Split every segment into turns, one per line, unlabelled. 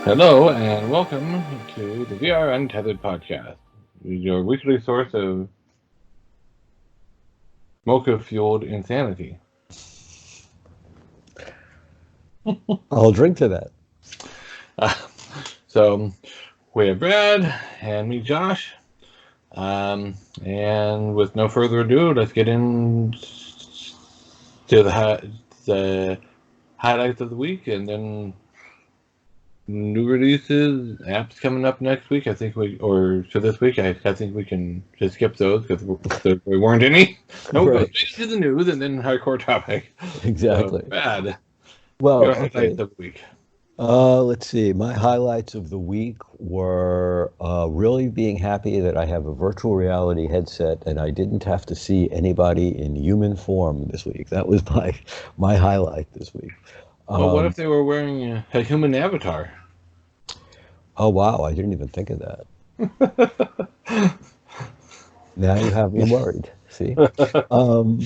Hello and welcome to the VR Untethered podcast, your weekly source of mocha-fueled insanity.
I'll drink to that.
Uh, so we have Brad and me, Josh, and with no further ado, let's get into the highlights of the week, and then new releases, apps coming up next week. I think this week. I think we can just skip those because there weren't any. No, go
Right.
straight to the news and then hardcore topic. So,
Exactly.
Bad.
Well,
Your
okay.
highlights of the week.
Let's see. My highlights of the week were really being happy that I have a virtual reality headset and I didn't have to see anybody in human form this week. That was my highlight this week.
Well, what if
Um,
they were wearing a human avatar?
oh wow, I didn't even think of that. Now you have me worried. See? Um,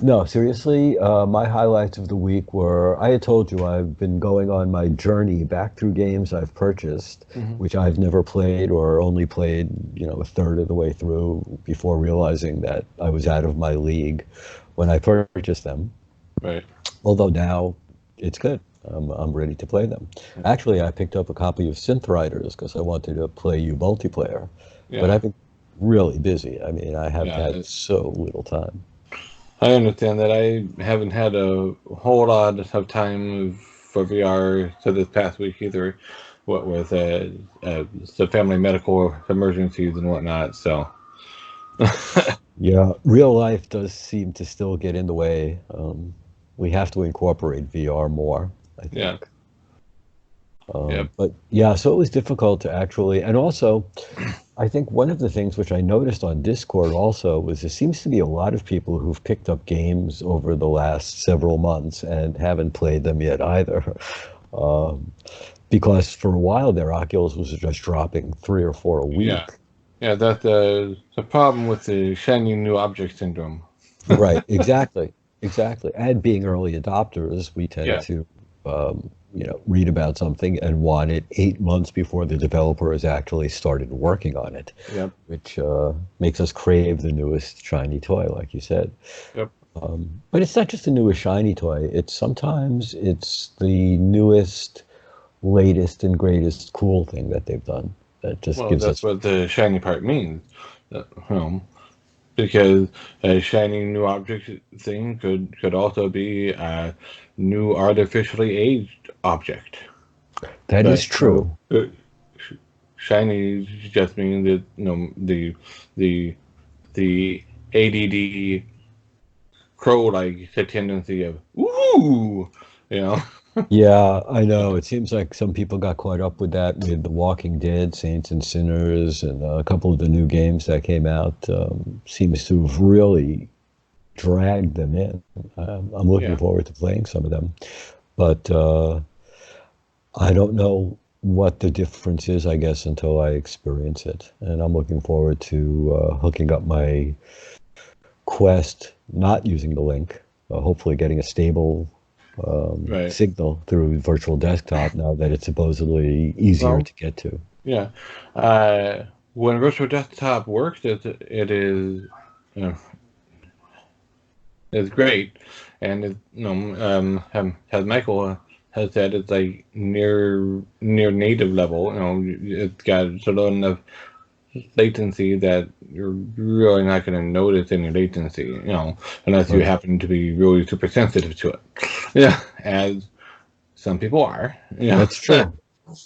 no, seriously, my highlights of the week were I had told you I've been going on my journey back through games I've purchased,
Mhm.
which I've never played or only played, a third of the way through before realizing that I was out of my league when I purchased them.
Right.
Although now it's good. I'm ready to play them. Actually, I picked up a copy of Synth Riders because I wanted to play you multiplayer, but
Yeah.
I've been really busy. I mean, I have
Yeah.
had so little time.
I understand that I haven't had a whole lot of time for VR to this past week either. What with the family medical emergencies and whatnot. So.
Yeah, real life does seem to still get in the way. We have to incorporate VR more, I
Yeah.
think.
Yep.
But yeah, so it was difficult to actually, and also, I think one of the things which I noticed on Discord also was there seems to be a lot of people who've picked up games over the last several months and haven't played them yet either. Um, because for a while their Oculus was just dropping three or four a
Yeah.
week.
Yeah. That's the problem with the shiny new object syndrome.
Right, exactly, exactly. And being early adopters, we tend
Yeah.
to, read about something and want it 8 months before the developer has actually started working on it,
Yep.
which makes us crave the newest shiny toy, like you said.
Yep.
But it's not just the newest shiny toy. It's the newest, latest, and greatest cool thing that they've done. That just
Well,
gives
that's
us
what the shiny part means. Uh, um, because a shiny new object thing could also be a new artificially aged object.
that is
But no,
true.
shiny just means that the the ADD crow like the tendency of ooh, you know.
Yeah, I know. It seems like some people got caught up with that with The Walking Dead, Saints and Sinners, and a couple of the new games that came out. Seems to have really dragged them in. I'm looking
Yeah.
forward to playing some of them, but I don't know what the difference is, I guess, until I experience it. And I'm looking forward to hooking up my Quest, not using the link, hopefully getting a stable
Right.
signal through virtual desktop now that it's supposedly easier
Well,
to get to.
yeah. Uh, when virtual desktop works, it is uh, it's great, and as Michael has said, it's like near native level. It's got so low enough latency that you're really not going to notice any latency. Unless you
Right.
happen to be really super sensitive to it. Yeah, as some people are.
That's true.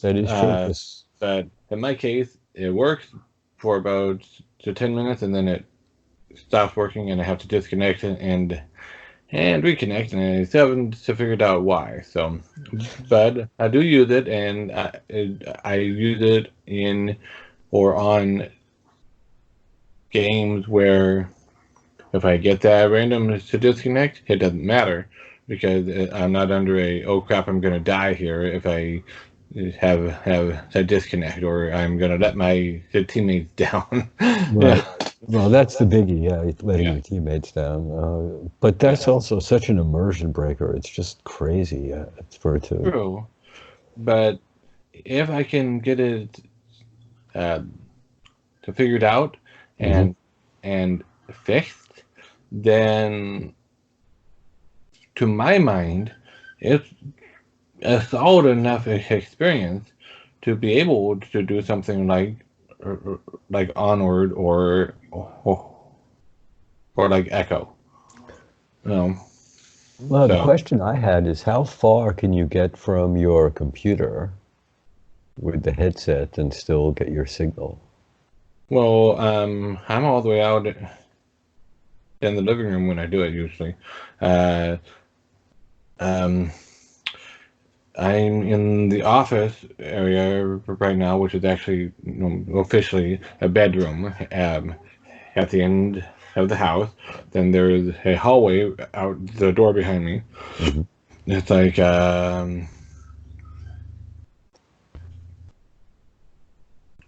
That is true.
Uh,
'Cause-
but in my case, it works for about 10 minutes, and then it stops working, and I have to disconnect it and reconnect, and I still haven't figured out why. So, but I do use it, and I use it in or on games where if I get that random to disconnect, it doesn't matter because I'm not under a oh crap I'm gonna die here if I have a disconnect or I'm gonna let my teammates down. Yeah,
right. Well, that's the biggie. Yeah, it's letting
yeah,
your teammates down. But that's
yeah.
also such an immersion breaker. It's just crazy for it to.
True, but if I can get it uh, to figured out
Hmm.
and fixed, then to my mind, it's a solid enough experience to be able to do something like Onward or like Echo. You know,
Well, the
so
question I had is how far can you get from your computer with the headset and still get your signal?
well, I'm all the way out in the living room when I do it usually. Uh, um, I'm in the office area right now, which is actually officially a bedroom at the end of the house. Then there's a hallway out the door behind me.
Hmm.
It's like I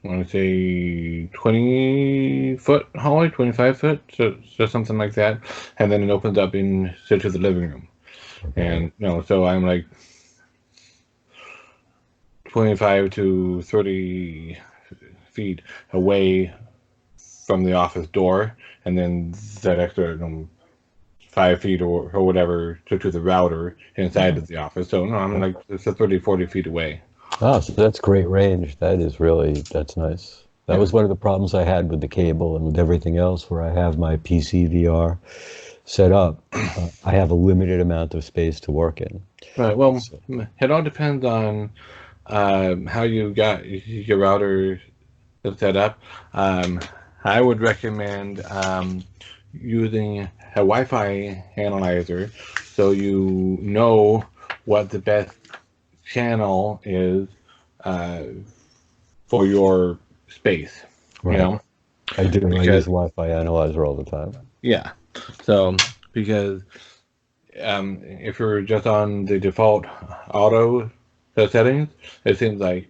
want to say 20-foot hallway, 25 foot, so something like that. And then it opens up into the living room.
Okay.
And so I'm like 25 to 30 feet away from the office door, and then that extra 5 feet or whatever to the router inside of the office. So no, I'm like it's a 30, 40 feet away.
Oh, so that's great range. That is really, that's nice. That
Yeah.
was one of the problems I had with the cable and with everything else where I have my PC VR set up. I have a limited amount of space to work in.
Right. Well,
So,
it all depends on how you got your router set up. Um, I would recommend using a Wi-Fi analyzer so you know what the best channel is uh, for your space. You
right.
know,
I do. I use
because
Wi-Fi analyzer all the time.
yeah. So because if you're just on the default auto settings, it seems like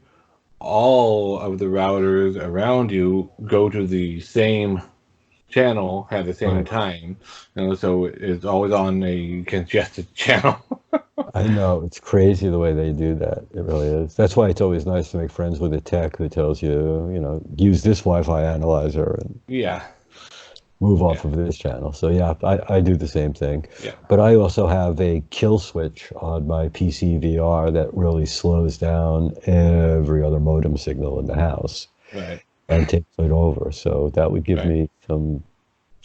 all of the routers around you go to the same channel at the same
Right.
time, so it's always on a congested channel.
I know it's crazy the way they do that. It really is. That's why it's always nice to make friends with a tech who tells you, use this Wi-Fi analyzer and
Yeah,
move
yeah,
off of this channel. So yeah, I do the same thing.
yeah,
But I also have a kill switch on my PC VR that really slows down every other modem signal in the house
right,
and takes it over. So that would give
right,
me some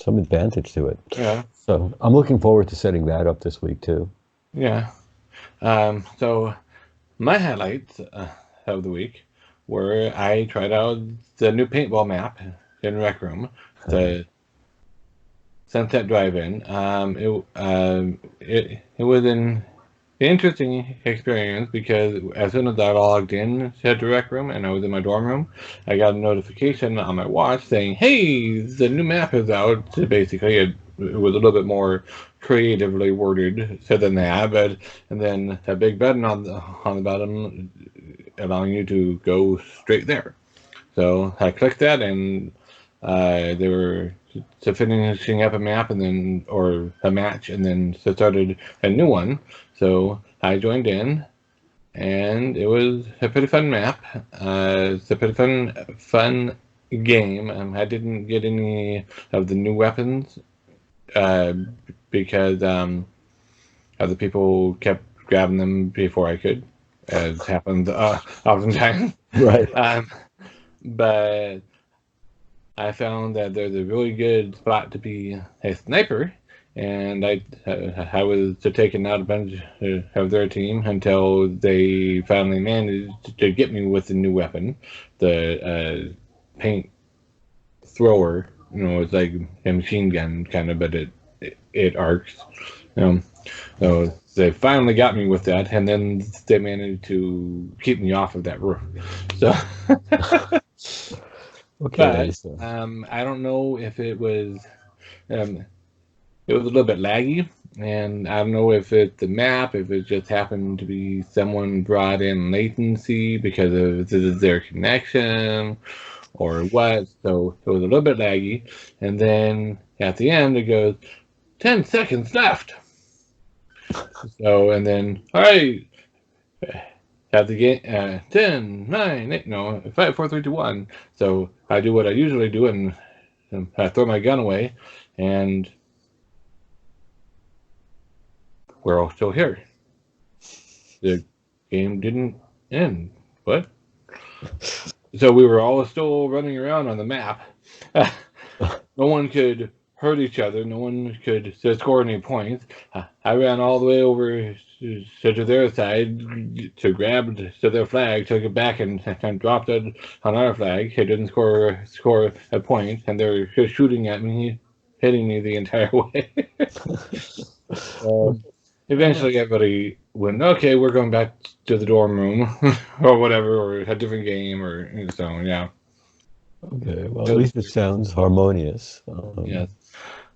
advantage to it.
yeah,
So I'm looking forward to setting that up this week too.
yeah. So my highlights of the week were I tried out the new paintball map in Rec Room, the Sunset Drive-In. It was an interesting experience because as soon as I logged in to the Rec Room and I was in my dorm room, I got a notification on my watch saying, "Hey, the new map is out." So basically, it was a little bit more creatively worded said than that, but and then a big button on the bottom allowing you to go straight there. So I clicked that, and they were to finishing up a map and then or a match, and then started a new one. So I joined in, and it was a pretty fun map. It's a pretty fun game. I didn't get any of the new weapons uh, because other people kept grabbing them before I could, as happens oftentimes.
Right.
Um, but I found that there's a really good spot to be a sniper, and I was taking out a bunch of their team until they finally managed to get me with the new weapon, the paint thrower. It's like a machine gun kind of, but it arcs. Um, so they finally got me with that, and then they managed to keep me off of that roof. So.
Okay.
But
So
I don't know if um, it was a little bit laggy, and I don't know if it's the map, if it just happened to be someone brought in latency because of their connection or what. So it was a little bit laggy, and then at the end it goes 10 seconds left. So and then all right, have the game 10, 9, 8, no, 5, 4, 3, 2, 1. So I do what I usually do and I throw my gun away, and we're all still here. The game didn't end. What? So we were all still running around on the map. No one could hurt each other. No one could score any points. I ran all the way over to their side to grab to their flag, took it back, and dropped it on our flag. It didn't score a point, and they were shooting at me, hitting me the entire way. Eventually, everybody went, okay, we're going back to the dorm room, or whatever, or a different game, or so, yeah.
Okay, well, at least it sounds harmonious.
Yes.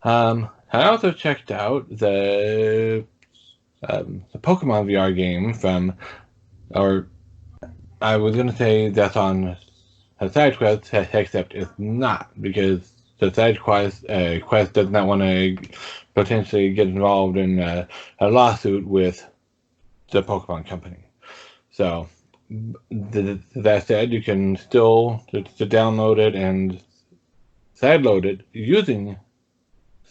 I also checked out the Pokemon VR game from, or I was going to say that's on a side quest, except it's not, because the side quest does not want to potentially get involved in a lawsuit with the Pokemon Company. So, that said, you can still to download it and sideload it using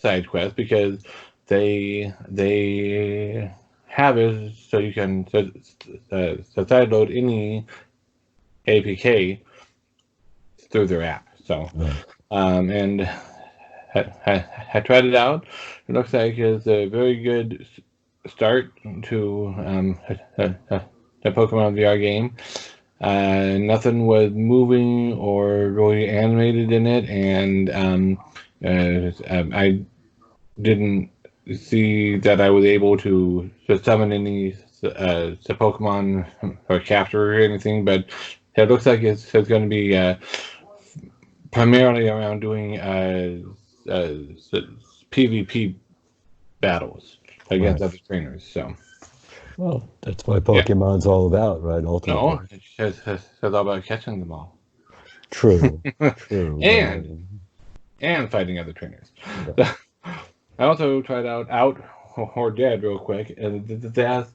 SideQuest, because they have it so you can sideload any APK through their app. So, and I tried it out. It looks like it's a very good start to the Pokemon VR game. Nothing was moving or really animated in it, and I didn't see that I was able to summon any Pokemon or capture or anything, but it looks like it's going to be primarily around doing PvP battles against other trainers. So,
well, that's what Pokemon's all about, right? Ultimately.
No, it's all about catching them all.
True, true.
and fighting other trainers. Yeah. I also tried out or Dead real quick, and that's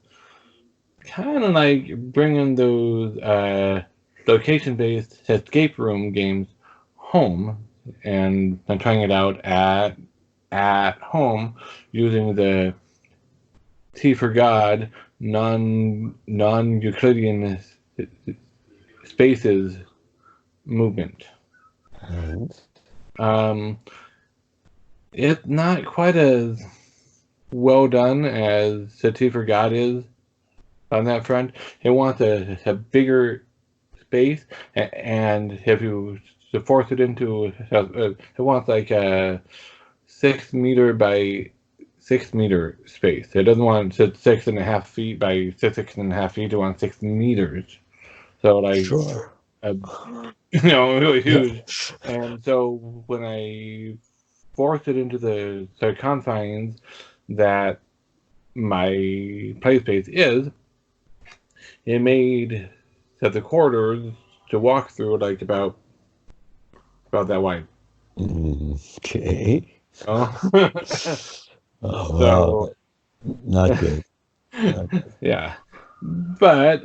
kind of like bringing those location-based escape room games home, and I'm trying it out at home using the T for God non-Euclidean spaces movement. It's not quite as well done as the T for God is on that front. It wants a bigger space, and if you force it into it wants like a 6 meter by 6 meter space. It doesn't want 6.5 feet by 6.5 feet. It wants 6 meters. So like,
sure.
Really huge. Yeah. And so when I forced it into the confines that my play space is, it made that the corridors to walk through like about that wide.
Okay.
Oh.
Wow. Not good.
Yeah. But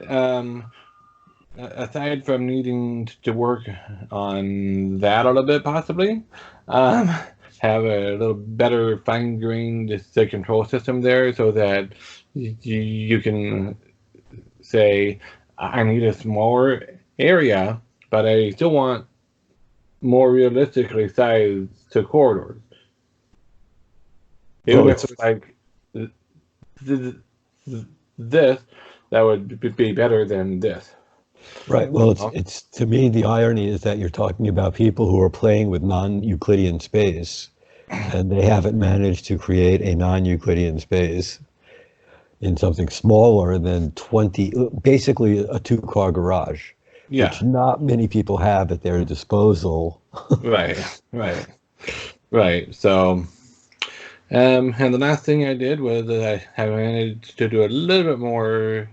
aside from needing to work on that a little bit, possibly, have a little better fine-grained control system there, so that you can say, I need a smaller area, but I still want more realistically sized corridors. Even if it's like this, that would be better than this.
Right. Well, it's to me, the irony is that you're talking about people who are playing with non-Euclidean space, and they haven't managed to create a non-Euclidean space in something smaller than 20, basically a 2-car garage, which not many people have at their disposal.
Right. So, and the last thing I did was I managed to do a little bit more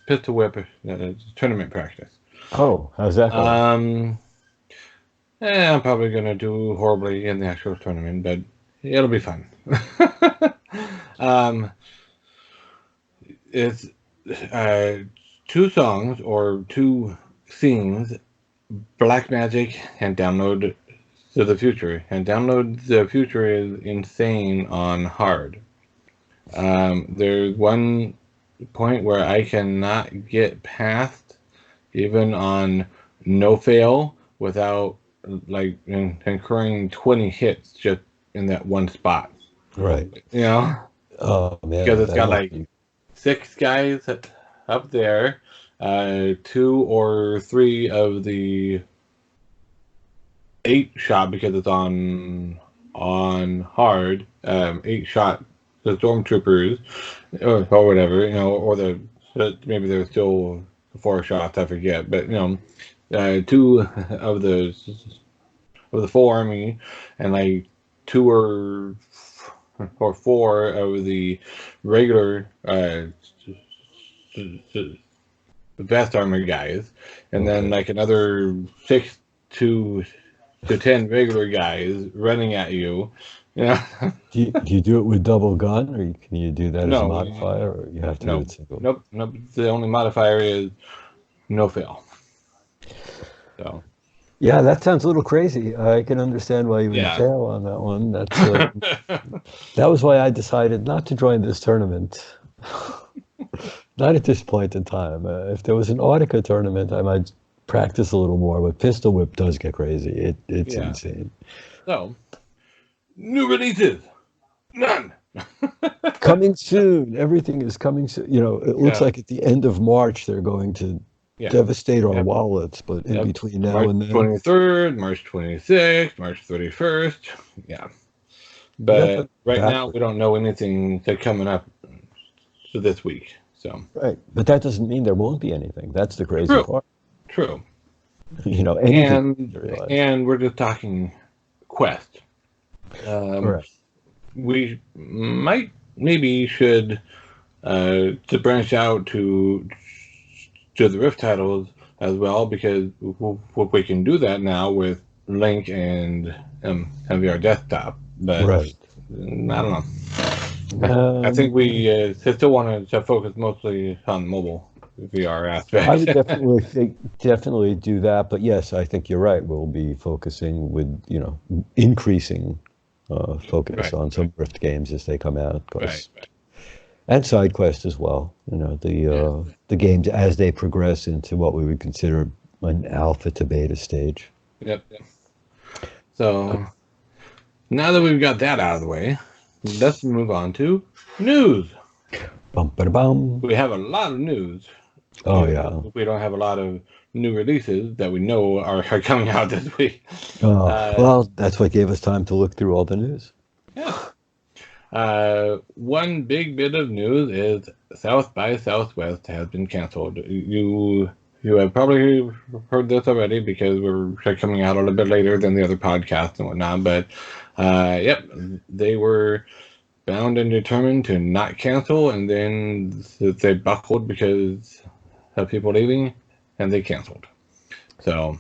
pistol whip tournament practice.
Oh, how's that going?
I'm probably going to do horribly in the actual tournament, but it'll be fun. It's two songs or two scenes, Black Magic and Download to the Future. And Download the Future is insane on hard. There's one point where I cannot get past, even on no fail, without like incurring 20 hits just in that one spot.
Right.
You know?
Oh man.
Because it's got like 6 guys up there, 2 or 3 of the 8-shot, because it's on hard, 8-shot the stormtroopers or whatever, you know, or maybe there's still 4 shots, I forget, but you know, 2 of the 4 army, and like 2 or 4 of the regular vest armor guys, and then like another 6 to 10 regular guys running at you. Yeah.
Do you do it with double gun, or can you do that as a
No,
modifier, or you have to do it single?
Nope. The only modifier is no fail. So.
Yeah, that sounds a little crazy. I can understand why you would
Yeah.
fail on that one. That's that was why I decided not to join this tournament. Not at this point in time. If there was an Audica tournament, I might practice a little more. But Pistol Whip does get crazy. It's insane.
So, new releases, none.
Coming soon. Everything is coming soon. You know, it looks like at the end of March they're going to devastate our wallets, but in between now and then.
March 23rd, March 26th, March 31st. Yeah. But right now we don't know anything that's coming up for this week. So.
Right. But that doesn't mean there won't be anything. That's the crazy part.
True.
You know, anything.
And we're just talking Quest.
Correct.
We maybe should to branch out to the Rift titles as well, because we can do that now with Link and VR Desktop. But I don't know. I think we still want to focus mostly on mobile VR aspect.
I would definitely do that, but yes, I think you're right. We'll be focusing with increasing focus on some Rift games as they come out, and side quest as well. You know, the games as they progress into what we would consider an alpha to beta stage.
Yep. So now that we've got that out of the way, let's move on to news.
Bum.
We have a lot of news.
Oh yeah.
We don't have a lot of new releases that we know are coming out this week.
Well, that's what gave us time to look through all the news.
Yeah. One big bit of news is South by Southwest has been canceled. You have probably heard this already because we're coming out a little bit later than the other podcasts and whatnot. But they were bound and determined to not cancel, and then they buckled because of people leaving, and they canceled. So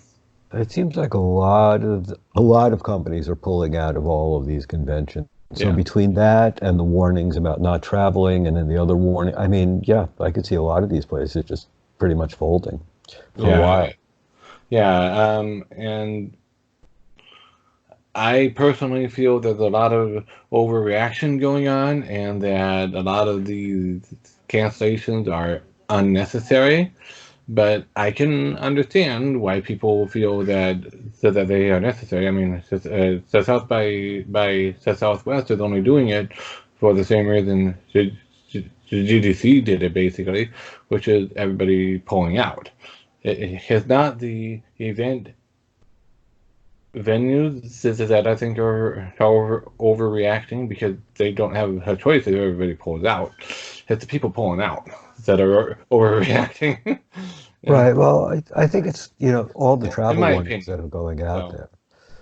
it seems like a lot of companies are pulling out of all of these conventions. So between that and the warnings about not traveling, and then the other warning, I mean, I could see a lot of these places just pretty much folding for a while.
Yeah, and I personally feel there's a lot of overreaction going on, and that a lot of these cancellations are unnecessary. But I can understand why people feel that they are necessary. I mean, South by Southwest is only doing it for the same reason the GDC did it, basically, which is everybody pulling out. It's not the event venues that I think are overreacting because they don't have a choice if everybody pulls out. It's the people pulling out that are overreacting.
Right. Well, I think it's all the travel warnings that are going out there.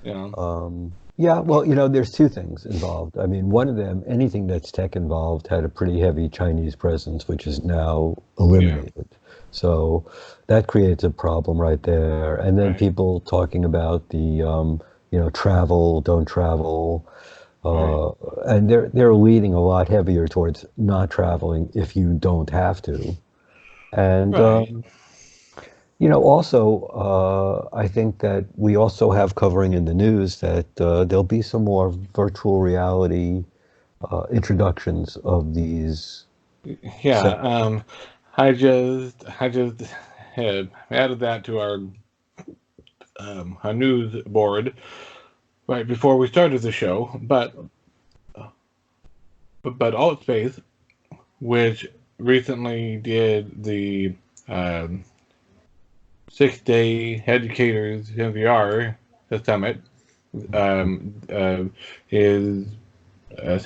Well, there's two things involved. I mean, one of them, anything that's tech involved, had a pretty heavy Chinese presence, which is now eliminated. So that creates a problem right there. And then people talking about the travel, don't travel. And they're leading a lot heavier towards not traveling if you don't have to. And
Right.
also, I think that we also have covering in the news that there'll be some more virtual reality introductions of these.
Yeah.
Set.
I just had added that to our news board right before we started the show, but Altspace, which recently did the um, 6-day educators in VR summit, um, uh, is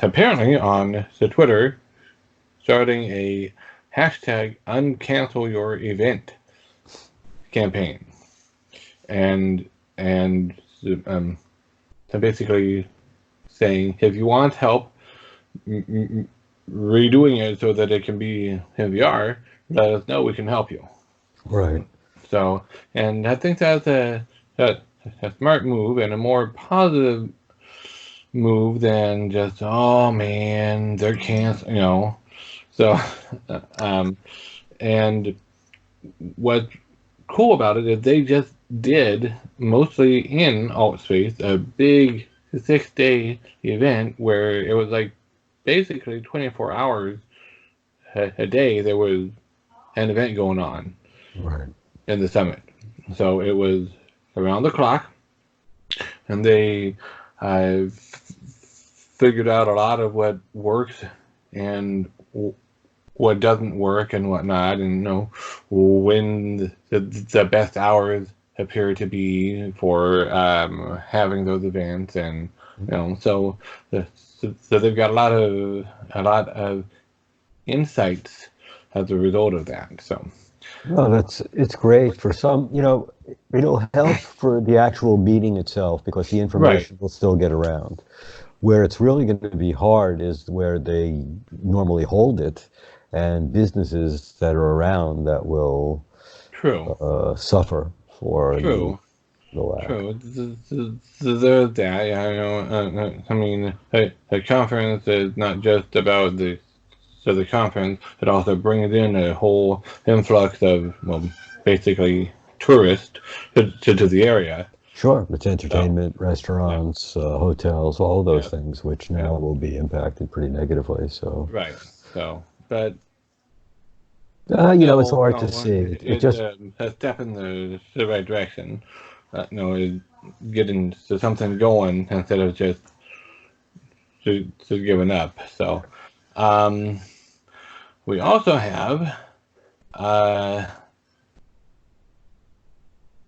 apparently on the Twitter starting a hashtag uncancel your event campaign, and um, so basically saying if you want help redoing it so that it can be in VR, let us know. We can help you.
Right.
So, and I think that's a smart move and a more positive move than just, oh man, they're canceling, So, um, and what's cool about it is they just did, mostly in Altspace, a big 6-day event where it was like basically 24 hours a day. There was an event going on
Right.
in the summit. So it was around the clock, and they figured out a lot of what works and what doesn't work and whatnot, and when the best hours appear to be for having those events, and so they've got a lot of insights as a result of that. So
No, it's great for some, it'll help for the actual meeting itself because the
right,
information will still get around. Where it's really going to be hard is where they normally hold it, and businesses that are around that will
true,
suffer for the
true.
the lack.
True. There's that. Yeah, I mean, a conference is not just about the conference. It also brings in a whole influx of, well, basically tourists to the area.
Sure, it's
So,
entertainment,
yeah,
restaurants, hotels, all those
yeah,
things, which
yeah,
now will be impacted pretty negatively. So,
right. So, but
it's
still,
hard to
no,
see. It
it's
just
a step in the right direction. It getting to something going instead of just giving up. So. Um, we also have uh,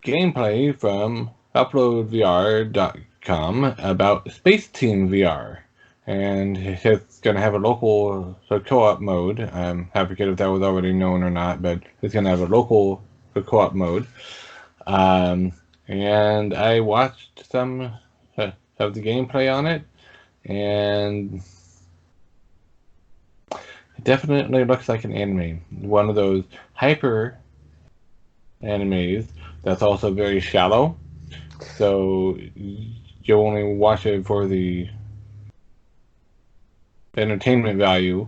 gameplay from uploadvr.com about Space Team VR. And it's going to have a local co-op mode. I forget if that was already known or not, but it's going to have a local co-op mode. Um, and I watched some of the gameplay on it, and it definitely looks like an anime. One of those hyper animes that's also very shallow. So you only watch it for the entertainment value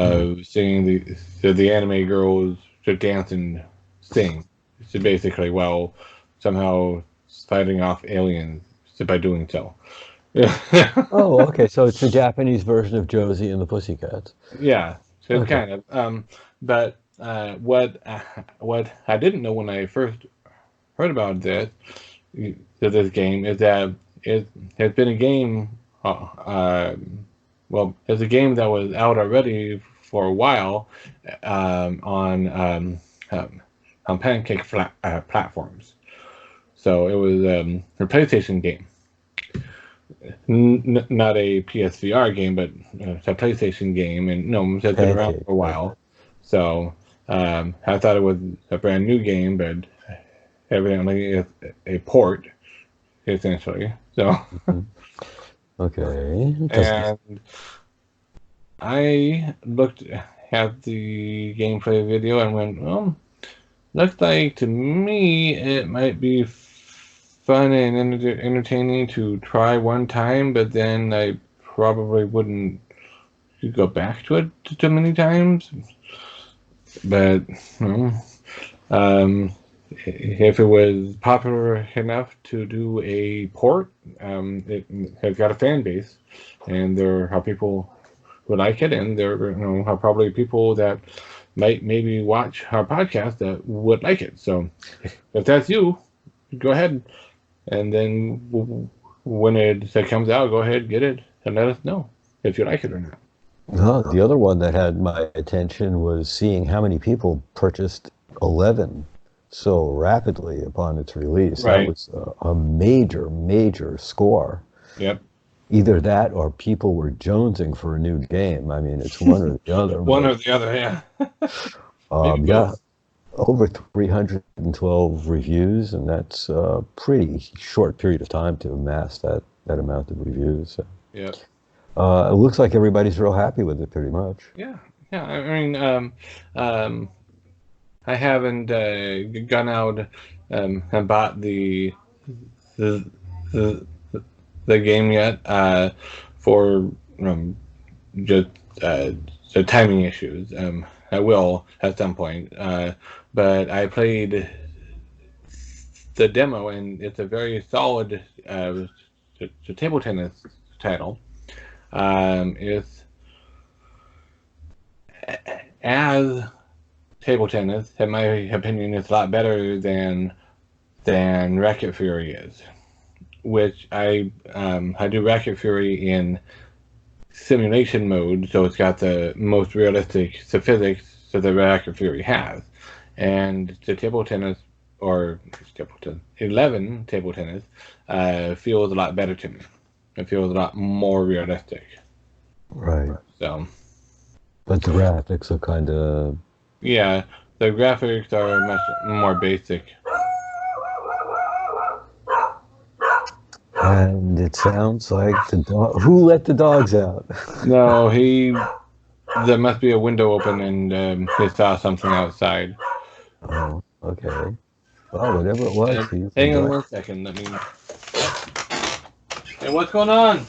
right.
of seeing the anime girls just dance and sing. So basically, while somehow fighting off aliens by doing so.
Oh, okay. So it's the Japanese version of Josie and the Pussycats.
Yeah, so
Okay.
kind of. But what I didn't know when I first heard about this game is that it has been a game. Well, it's a game that was out already for a while um, on pancake platforms. So it was a PlayStation game, not a PSVR game, but it's a PlayStation game, and no, it's been around
Pancake.
for a
Okay.
while. So I thought it was a brand new game, but evidently it's a port essentially. So,
Mhm. Okay. It doesn't.
and I looked at the gameplay video and went, well, looks like to me it might be fun and entertaining to try one time, but then I probably wouldn't go back to it too many times. But you know, if it was popular enough to do a port, it has got a fan base, and there are people who like it, and there are probably people that might maybe watch our podcast that would like it. So if that's you, go ahead, and then when it comes out, go ahead, get it, and let us know if you like it or not.
The other one that had my attention was seeing how many people purchased 11 so rapidly upon its release. That
Right.
was a major, major score.
Yep.
Either that or people were jonesing for a new game. I mean, it's one or the other.
One or the other, yeah. Maybe
Yeah,
both.
over 312 reviews, and that's a pretty short period of time to amass that amount of reviews. So,
Yep.
it looks like everybody's real happy with it, pretty much.
Yeah. Yeah. I mean, I haven't gone out and bought the the, the game yet for just the timing issues. I will at some point, but I played the demo, and it's a very solid table tennis title. It's as table tennis, in my opinion, is a lot better than Racket Fury is. Which I do Racket Fury in simulation mode, so it's got the most realistic physics that the Racket Fury has, and the table tennis or 11 table tennis feels a lot better to me. It feels a lot more realistic.
Right.
So
But the graphics are kind of...
yeah, the graphics are much more basic.
And it sounds like the dog... Who let the dogs out?
No, there must be a window open, and he saw something outside.
Oh, okay. Well, whatever it was, he's
Hang on
enjoying.
1 second. Let me. Hey, what's going on?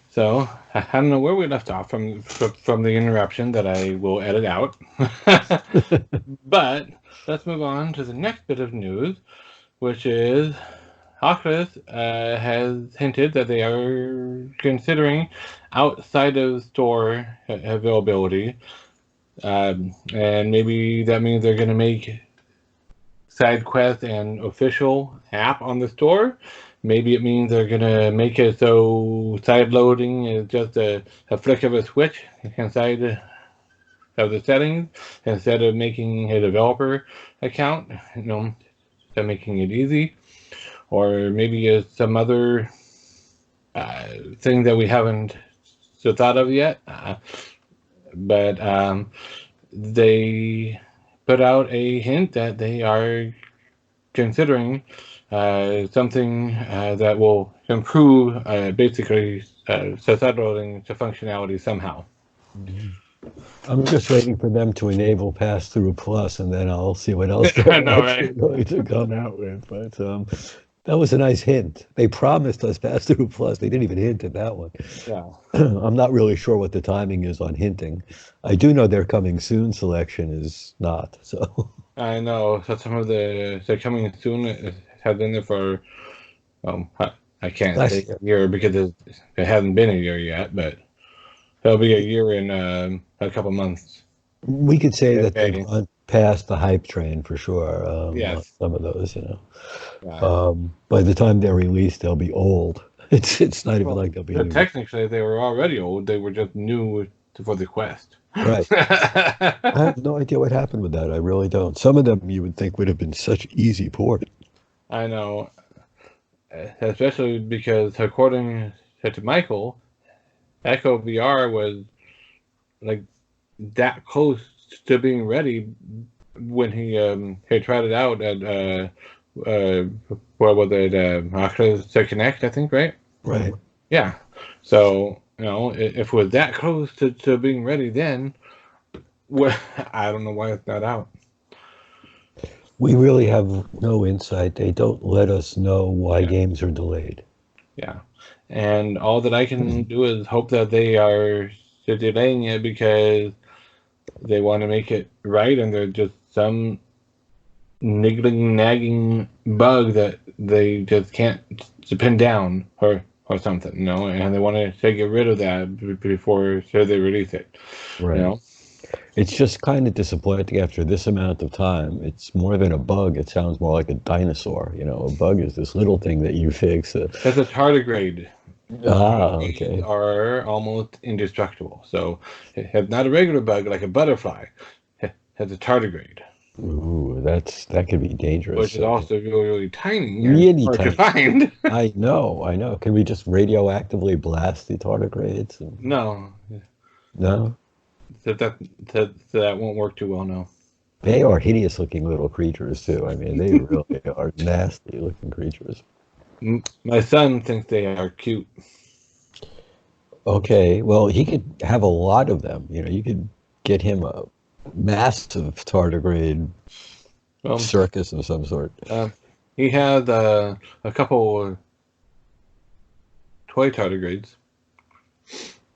So I don't know where we left off from the interruption that I will edit out. But let's move on to the next bit of news, which is Oculus has hinted that they are considering outside of store availability, and maybe that means they're going to make SideQuest an official app on the store. Maybe it means they're going to make it so side loading is just a flick of a switch inside of the settings instead of making a developer account, so making it easy. Or maybe it's some other thing that we haven't thought of yet. But they put out a hint that they are considering something that will improve basically side loading to functionality somehow.
I'm just waiting for them to enable Pass-Through Plus, and then I'll see what else they're
I know,
actually
right?
going to come out with. But that was a nice hint. They promised us Pass-Through Plus. They didn't even hint at that one.
Yeah.
I'm not really sure what the timing is on hinting. I do know their coming soon selection is not. So
I know. So some of the coming soon has been there for, I can't
last
say
year.
a year because it hasn't been a year yet, but it'll be a year in a couple months.
We could say that
Okay.
they've gone past the hype train for sure. On
Yes.
some of those,
Yeah.
by the time they're released, they'll be old. It's not even
Well,
like they'll be new.
technically, they were already old. They were just new for the Quest.
Right. I have no idea what happened with that. I really don't. Some of them you would think would have been such easy port.
I know, especially because according to Michael, Echo VR was like that close to being ready when he tried it out at what was it, Oculus to Connect, I think, right?
Right.
Yeah. So if it was that close to being ready, then I don't know why it's not out.
We really have no insight. They don't let us know why games are delayed.
Yeah. And all that I can do is hope that they are delaying it because they want to make it right, and there's just some niggling, nagging bug that they just can't pin down or something, and they want to get rid of that before they release it,
Right. It's just kind of disappointing after this amount of time. It's more than a bug. It sounds more like a dinosaur. A bug is this little thing that you fix.
That's a tardigrade.
Okay.
Are almost indestructible. So it's not a regular bug like a butterfly. It has a tardigrade.
Ooh, that could be dangerous.
Which is also really, really tiny.
Really
hard
tiny.
to find.
I know. Can we just radioactively blast the tardigrades?
No.
No?
That won't work too well, no.
They are hideous-looking little creatures, too. I mean, they really are nasty-looking creatures.
My son thinks they are cute.
Okay, well, he could have a lot of them. You could get him a massive tardigrade circus of some sort.
He had a couple toy tardigrades.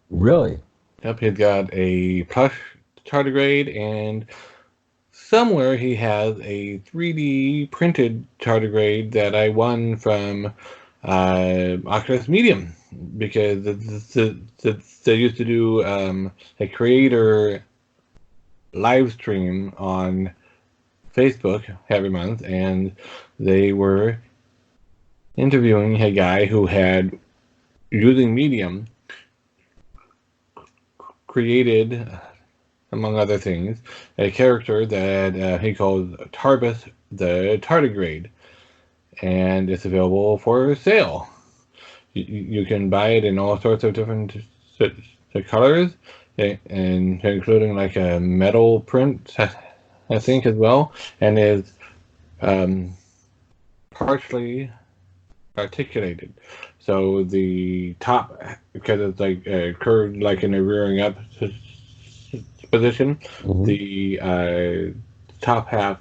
Really?
Yep, he's got a plush tardigrade, and somewhere he has a 3D printed tardigrade that I won from Oculus Medium, because they used to do a creator live stream on Facebook every month, and they were interviewing a guy who had, using Medium, created, among other things, a character that he called Tarbus the Tardigrade, and it's available for sale. You can buy it in all sorts of different colors, and including like a metal print, I think, as well, and is partially articulated. So the top, because it's like curved like in a rearing up position,
Mhm.
the top half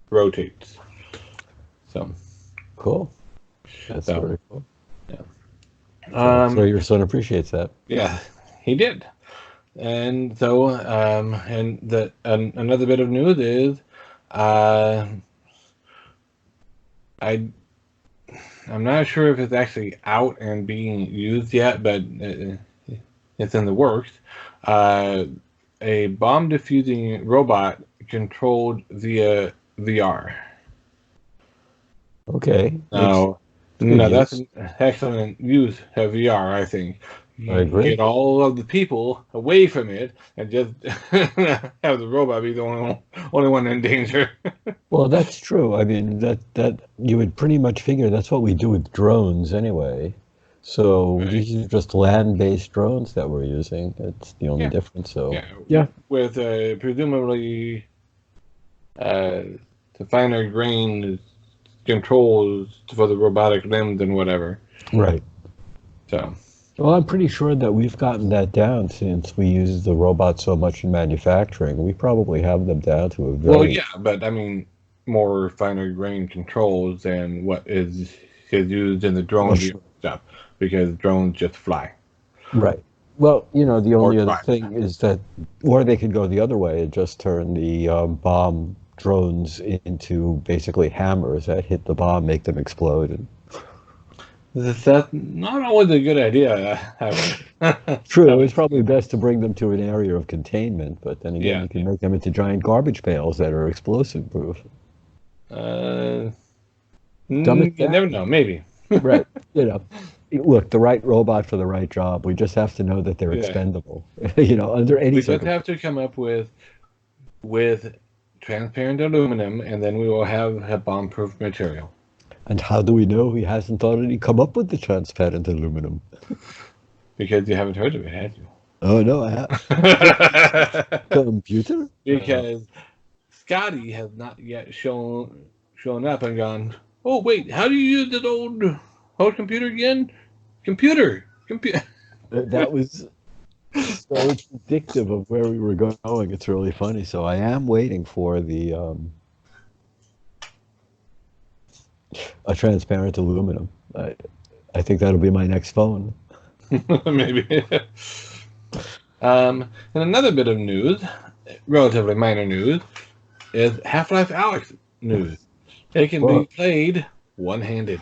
rotates. So
Cool. That's very cool.
Yeah.
So your son appreciates that.
Yeah, he did. And so, another bit of news is, I'm not sure if it's actually out and being used yet, but it's in the works. A bomb defusing robot controlled via VR.
Okay.
Now, that's an excellent use of VR, I think.
I agree.
Get all of the people away from it and just have the robot be the only one in danger.
Well, that's true. I mean, that you would pretty much figure that's what we do with drones anyway. So
Right.
these are just land-based drones that we're using. That's the only difference. So yeah.
With presumably the finer grained controls for the robotic limbs and whatever.
Right.
So.
Well, I'm pretty sure that we've gotten that down since we use the robots so much in manufacturing. We probably have them down to a very...
Well, yeah, but I mean, more finer grained controls than what is used in the drone stuff, because drones just fly.
Right. Well, the only other thing is that, or they could go the other way and just turn the bomb drones into basically hammers that hit the bomb, make them explode. And...
That's not always a good idea.
True, it's probably best to bring them to an area of containment, but then again, you can make them into giant garbage pails that are explosive proof.
You never know, maybe.
Right. Look, the right robot for the right job. We just have to know that they're expendable. Under any
we just have to come up with transparent aluminum, and then we will have a bomb-proof material.
And how do we know he hasn't already come up with the transparent aluminum?
Because you haven't heard of it, have you?
Oh, no, I have. Computer?
Because Scotty has not yet shown up and gone, oh, wait, how do you use that old computer again? Computer.
That was so predictive of where we were going. It's really funny. So I am waiting for the... a transparent aluminum. I think that'll be my next phone.
Maybe. And another bit of news, relatively minor news, is Half-Life Alyx news. It can be
Well,
played one-handed.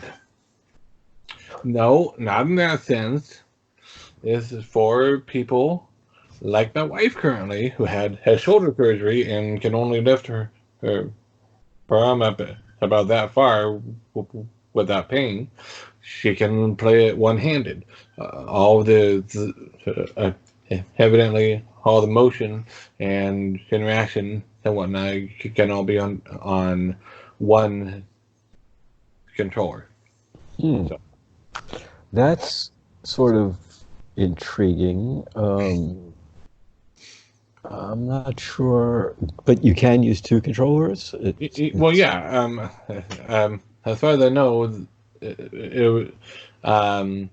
No, not in that sense. This is for people like my wife currently, who has shoulder surgery and can only lift her arm up about that far without pain. She can play it one-handed. All evidently all the motion and interaction and whatnot can all be on one controller.
hmm,
So,
that's sort of intriguing. I'm not sure, but you can use two controllers.
well, yeah. As far as I know, um,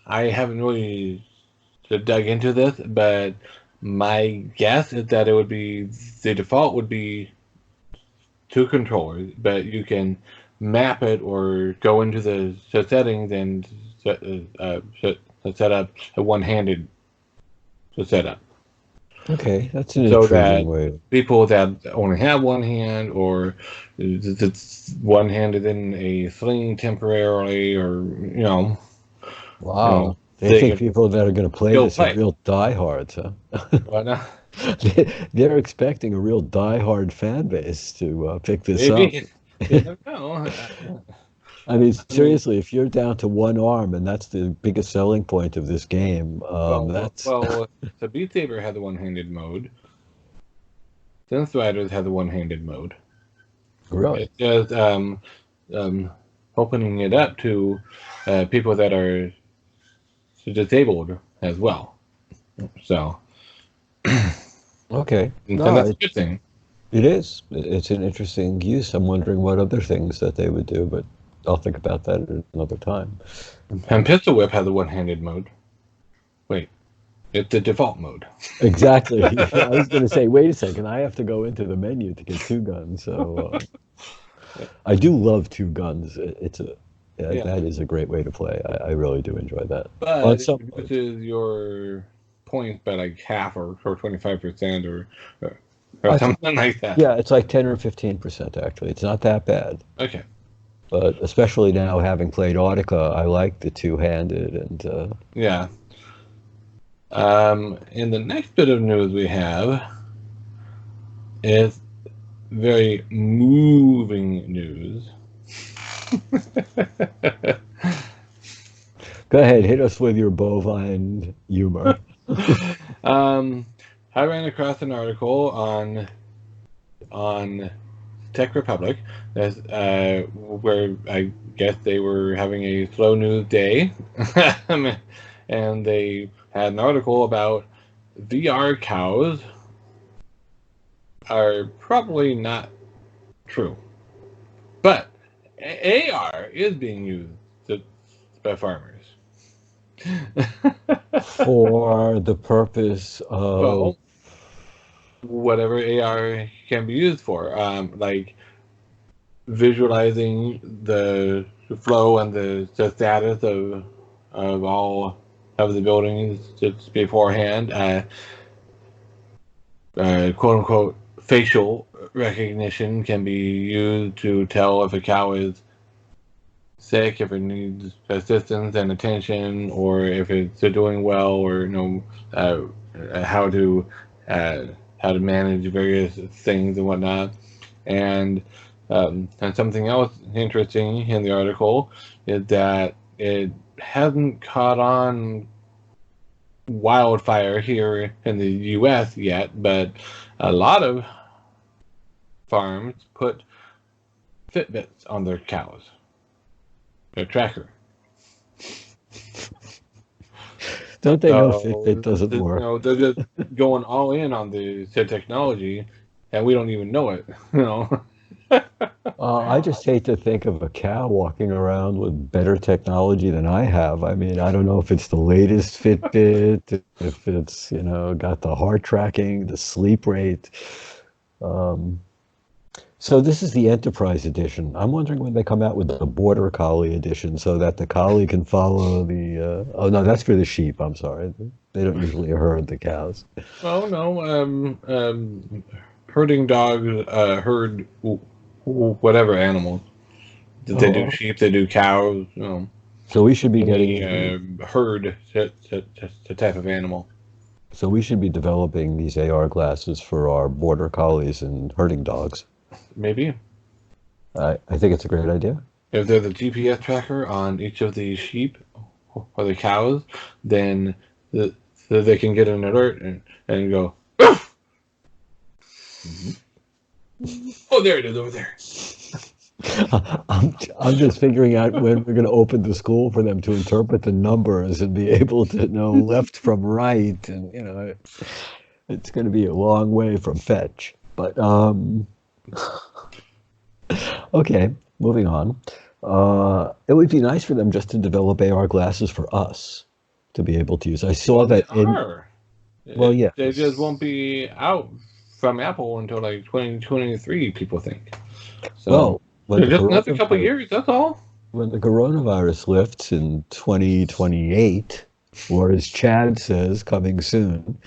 I haven't really dug into this, but my guess is that it would be the default would be two controllers, but you can map it or go into the settings and set up a one-handed setup.
Okay, that's an
So that
intriguing way.
people that only have one hand, or it's one handed in a sling temporarily, or
Wow. They
they
think
can
people that are going to play
still
this are
play.
real diehards, huh?
Whatnot.
They're expecting a real diehard fan base to pick this up.
Maybe you never know.
I mean,
I mean,
seriously, if you're down to one arm and that's the biggest selling point of this game, that's
so Beat Saber had the one-handed mode. Synth Riders had the one-handed mode.
really
It's just opening it up to people that are disabled as well. So,
okay.
and
No,
that's a good thing.
it is. It's an interesting use. I'm wondering what other things that they would do, but I'll think about that at another time.
And Pistol Whip has the one-handed mode. Wait, it's the default mode.
Exactly. I was going to say, wait a second, I have to go into the menu to get two guns. So I do love two guns.
Yeah,
That is a great way to play. I really do enjoy that. On
but it
some modes.
reduces your points by like half or 25% or
I think,
something like that.
yeah, it's like 10 or 15% actually. It's not that bad.
Okay.
But especially now having played Audica, I like the two-handed and
Yeah. And the next bit of news we have is very moving news.
go ahead, hit us with your bovine humor.
I ran across an article on Tech Republic, that's, where I guess they were having a slow news day, and they had an article about VR cows are probably not true, but AR is being used by farmers.
For the purpose of
Well, whatever AR can be used for, like visualizing the flow and the status of all of the buildings just beforehand, quote unquote facial recognition can be used to tell if a cow is sick, if it needs assistance and attention, or if it's doing well, or how to manage various things and whatnot. And something else interesting in the article is that it hasn't caught on wildfire here in the U.S. yet, but a lot of farms put Fitbits on their cows, their tracker.
don't they know
So
Fitbit doesn't work?
they're just going all in on the technology, and we don't even know it.
I just hate to think of a cow walking around with better technology than I have. I mean, I don't know if it's the latest Fitbit, if it's, got the heart tracking, the sleep rate. So this is the Enterprise edition. I'm wondering when they come out with the Border Collie edition, so that the collie can follow the. Oh no, that's for the sheep. I'm sorry, they don't usually herd the cows.
Oh no, herding dogs herd whatever animals. They do
Oh,
sheep, they do cows. You know,
so we should be
any
getting.
herd the type of animal.
So we should be developing these AR glasses for our Border Collies and herding dogs.
Maybe
I think it's a great idea.
if there's a GPS tracker on each of the sheep or the cows, then so they can get an alert and go. Oh, there it is over there.
I'm just figuring out when we're going to open the school for them to interpret the numbers and be able to know left from right, and it's going to be a long way from fetch. But okay, moving on. It would be nice for them just to develop AR glasses for us to be able to use. I saw
Well, they
that in.
are.
Well, yeah.
They just won't be out from Apple until like 2023, people think. So
Well, when
just another couple of years, that's all.
when the coronavirus lifts in 2028, or as Chad says, coming soon,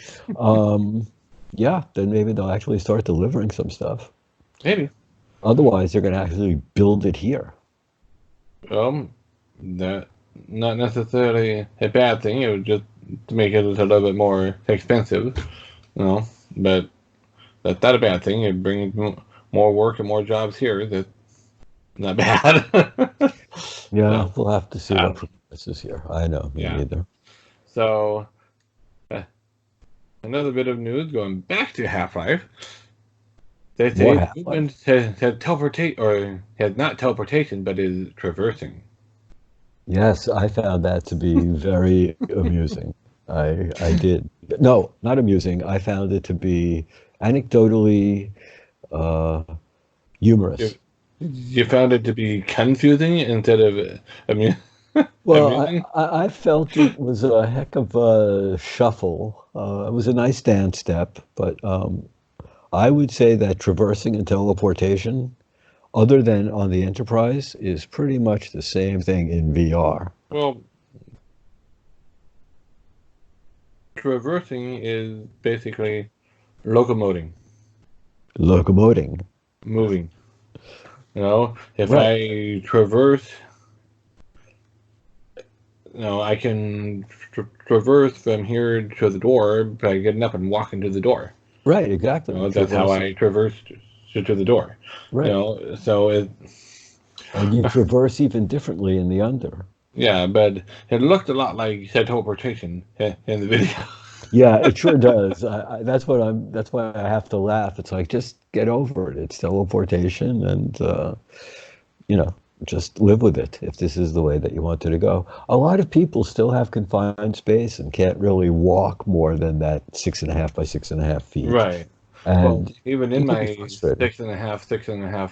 yeah, then maybe they'll actually start delivering some stuff.
Maybe.
Otherwise, they're going to actually build it here.
That not necessarily a bad thing. It would just to make it a little bit more expensive, But that's not a bad thing. It brings more work and more jobs here. That's not bad.
Yeah,
So,
we'll have to see what progresses here. I know, me neither.
So, another bit of news going back to Half-Life. They say movement had teleportate or had not teleportation, but is traversing.
Yes, I found that to be very amusing. I did. No, not amusing. I found it to be anecdotally humorous.
You found it to be confusing instead of amusing?
Well, I felt it was a heck of a shuffle. It was a nice dance step, but I would say that traversing and teleportation, other than on the Enterprise, is pretty much the same thing in VR.
Well, traversing is basically locomoting.
Locomoting.
Moving. If
Right.
I traverse, I can traverse from here to the door by getting up and walking to the door.
Right, exactly.
That's how I traverse to the door.
Right.
So it.
And you traverse even differently in the under.
Yeah, but it looked a lot like teleportation in the video.
Yeah, it sure does. That's why I have to laugh. It's like, just get over it. It's teleportation, and just live with it if this is the way that you want it to go. A lot of people still have confined space and can't really walk more than that 6.5 by 6.5 feet.
Right.
And
well, even in my 6.5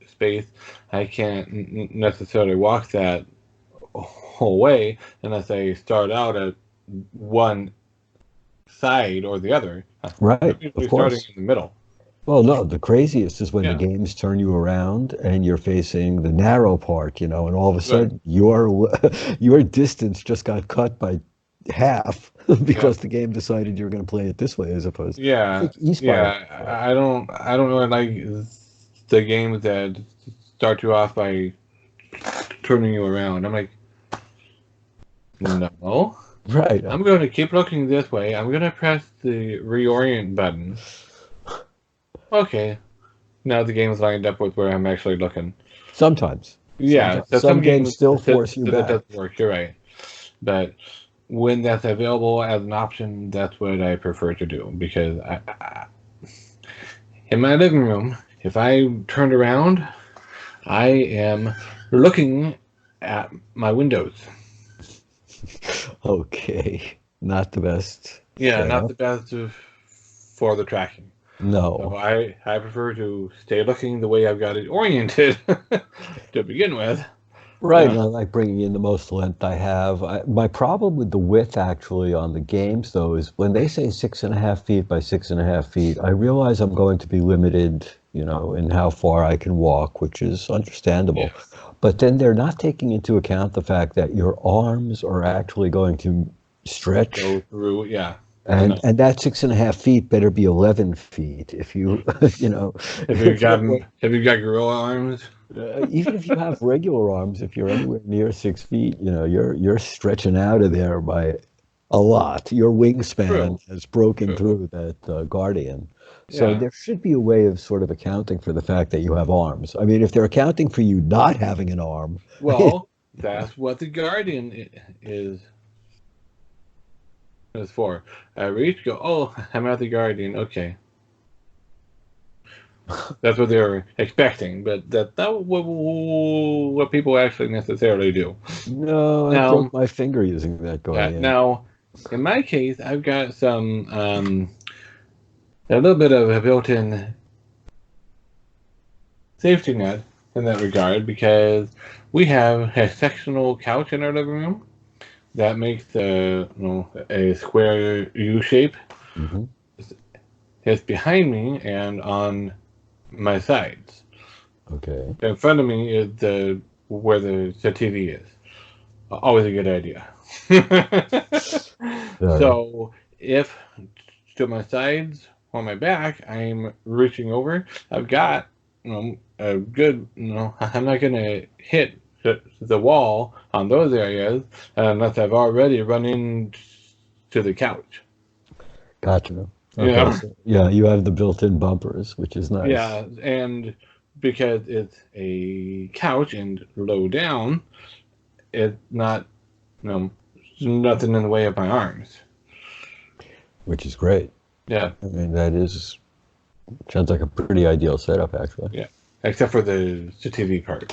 space, I can't necessarily walk that whole way unless I start out at one side or the other.
Right,
Usually
of course.
starting in the middle.
Well, no, the craziest is when the games turn you around and you're facing the narrow part, and all of a sudden your distance just got cut by half because the game decided you're going to play it this way as opposed to
I don't really like the games that start you off by turning you around. I'm like, no.
Right.
I'm going to keep looking this way. I'm going to press the reorient button. Okay. Now the game's lined up with where I'm actually looking.
Sometimes.
Yeah.
Some games still force you back.
That doesn't work. You're right. But when that's available as an option, that's what I prefer to do. Because in my living room, if I turned around, I am looking at my windows.
Okay. Not the best.
Yeah, not the best for the tracking.
No.
So I prefer to stay looking the way I've got it oriented to begin with.
Right, and I like bringing in the most length I have. My problem with the width, actually, on the games, though, is when they say 6.5 feet by 6.5 feet, I realize I'm going to be limited you know, in how far I can walk, which is
Yeah.
understandable. But then they're not taking into account the fact that your arms are actually going to stretch,
Go through. Yeah. I
and
know.
that 6.5 feet better be 11 feet if you, you know,
Have you
if
got
you're,
have you got gorilla arms?
even if you have regular arms, if you're anywhere near 6 feet, you know, you're stretching out of there by a lot. Your wingspan
True.
has broken
True.
through that guardian. So
Yeah.
there should be a way of sort of accounting for the fact that you have arms. I mean, if they're accounting for you not having an arm,
Well, that's what the guardian is for. I reach, go. Oh, I'm at the guardian. Okay, that's what they're expecting, but that's not what people actually necessarily do.
no, I
Now,
broke my finger using that guardian.
now, in my case, I've got some a little bit of a built-in safety net in that regard because we have a sectional couch in our living room that makes a square U shape.
Hmm.
It's behind me and on my sides.
Okay.
In front of me is the where the TV is. Always a good idea.
Uh,
So if to my sides or my back, I'm reaching over. I've got a good. I'm not gonna hit the wall on those areas unless I've already run into the couch.
gotcha.
You
Okay,
know,
so yeah, you have the built-in bumpers, which is nice.
yeah, and because it's a couch and low down, it's not No, nothing in the way of my arms.
Which is great.
Yeah,
I mean, that is sounds like a pretty ideal setup, actually.
yeah. Except for the TV part.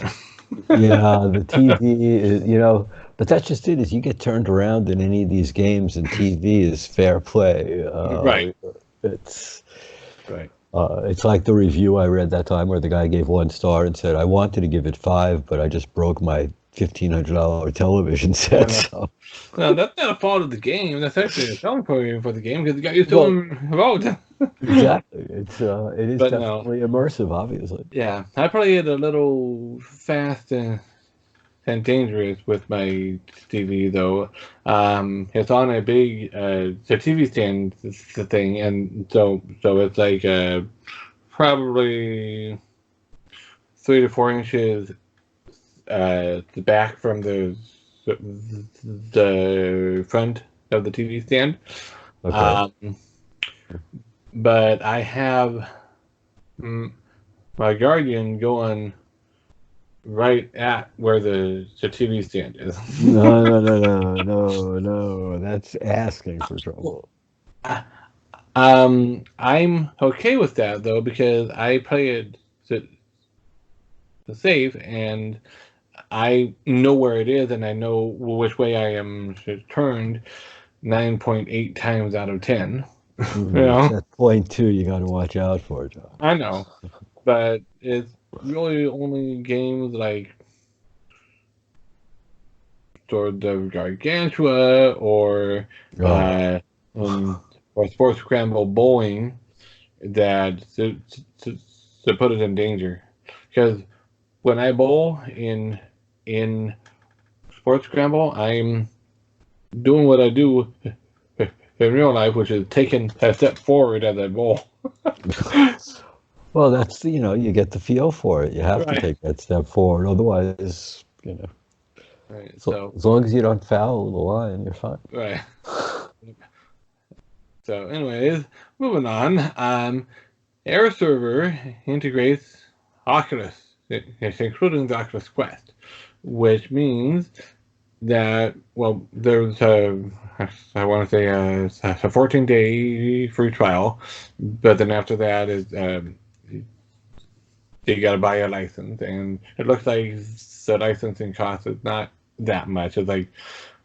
Yeah, the TV is, you know, but that's just it, is you get turned around in any of these games and TV is fair play.
Right,
It's
right.
it's like the review I read that time where the guy gave 1 star and said, I wanted to give it 5, but I just broke my $1,500 television
I
set.
know.
So,
No, that's not a fault of the game. That's actually a selling point for the game because the guy is still
well,
involved.
exactly. It is
But no,
definitely immersive, obviously.
yeah, I probably get a little fast and dangerous with my TV though. It's on a big the TV stand thing, and so it's like probably 3 to 4 inches the back from the front of the TV stand.
Okay.
Um, but I have mm, my Guardian going right at where the TV stand is.
No, no, no, no, no, no. That's asking for trouble.
I'm okay with that though because I play it safe and I know where it is and I know which way I am turned 9.8 times out of 10. You
It's
know,
that point two you got to watch out for, John.
I know, but it's really only games like Sword of Gargantua
Oh,
uh, or Sports Scramble Bowling that to put it in danger. Because when I bowl in Sports Scramble, I'm doing what I do in real life, which is taking a step forward as I bowl.
well, that's, you know, you get the feel for it. You have to
Right.
take that step forward. Otherwise, you know,
Right.
so
So
as long as you don't foul the line, you're fine.
right. So, anyways, moving on. Air Server integrates Oculus, it's including the Oculus Quest, which means that there's I want to say a 14-day free trial, but then after that is you got to buy a license, and it looks like the licensing cost is not that much. It's like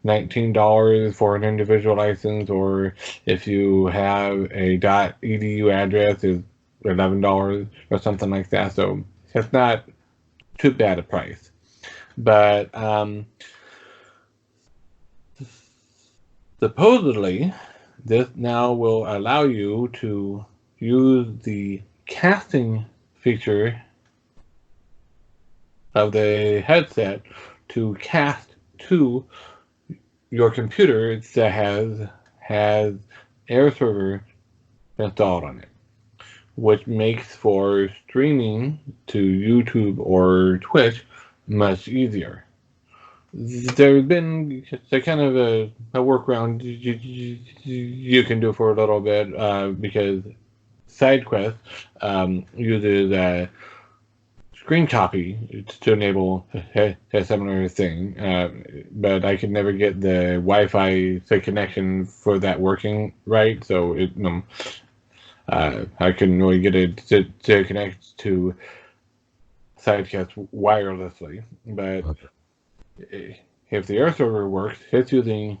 $19 for an individual license, or if you have a .edu address, is $11 or something like that. So it's not too bad a price. But supposedly, this now will allow you to use the casting feature of the headset to cast to your computer that has Air Server installed on it, which makes for streaming to YouTube or Twitch much easier. There's been a kind of a workaround you can do for a little bit because SideQuest uses screen copy to enable a similar thing, but I could never get the Wi-Fi connection for that working right, so I couldn't really get it to connect to SideQuest wirelessly. But if the Air Server works, it's using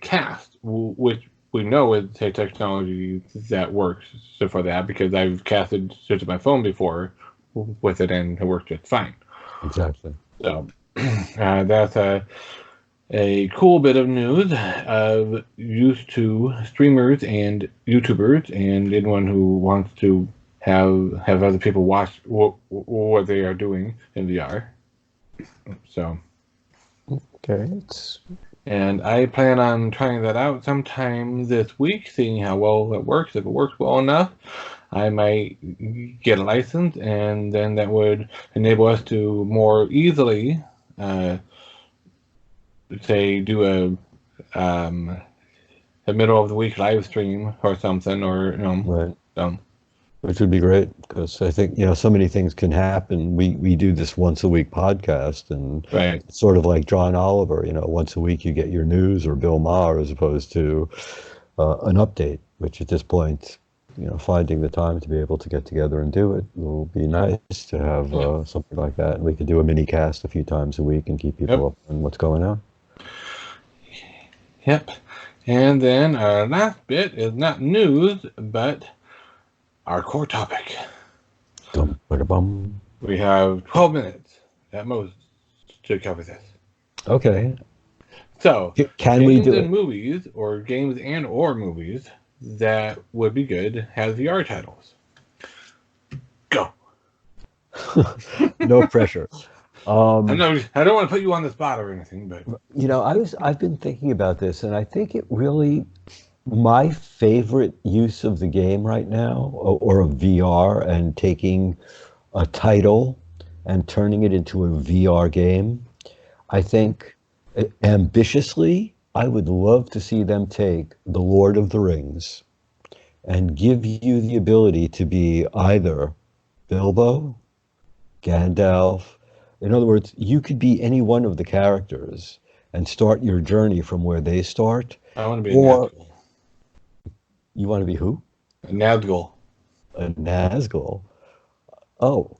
Cast, which we know is a technology that works for that because I've casted to my phone before with it and it worked just fine.
Exactly.
So that's a cool bit of news of use to streamers and YouTubers and anyone who wants to have other people watch what they are doing in VR. So.
Okay.
And I plan on trying that out sometime this week, seeing how well it works. If it works well enough, I might get a license, and then that would enable us to more easily, say, do a middle of the week live stream or something, or
Right.
So.
Which would be great because I think, so many things can happen. We do this once a week podcast, and
Right.
It's sort of like John Oliver, once a week you get your news, or Bill Maher, as opposed to an update, which at this point, finding the time to be able to get together and do it will be nice to have something like that. And we could do a mini cast a few times a week and keep people up on what's going on.
Yep. And then our last bit is not news, but our core topic. We have 12 minutes at most to cover this.
Okay.
So,
can we do it?
Movies, or games and or movies that would be good have VR titles. Go.
No pressure.
I don't want to put you on the spot or anything, but
I've been thinking about this, and I think it really. My favorite use of the game right now, or of VR, and taking a title and turning it into a VR game, I think ambitiously, I would love to see them take The Lord of the Rings and give you the ability to be either Bilbo, Gandalf. In other words, you could be any one of the characters and start your journey from where they start.
I want to be a Nazgul.
You want to be who?
A Nazgul.
A Nazgul. Oh.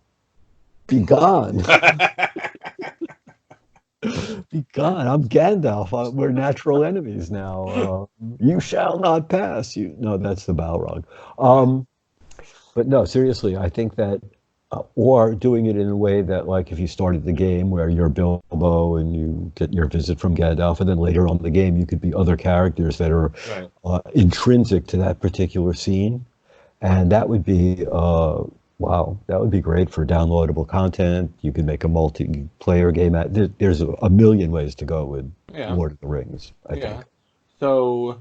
Be gone. Be gone. I'm Gandalf. We're natural enemies now. You shall not pass. No, that's the Balrog. But no, seriously, I think that, or doing it in a way that, like, if you started the game where you're Bilbo and you get your visit from Gandalf, and then later on in the game you could be other characters that are intrinsic to that particular scene, and that would be wow, that would be great for downloadable content. You could make a multiplayer game. There's a million ways to go with Lord of the Rings, I think.
So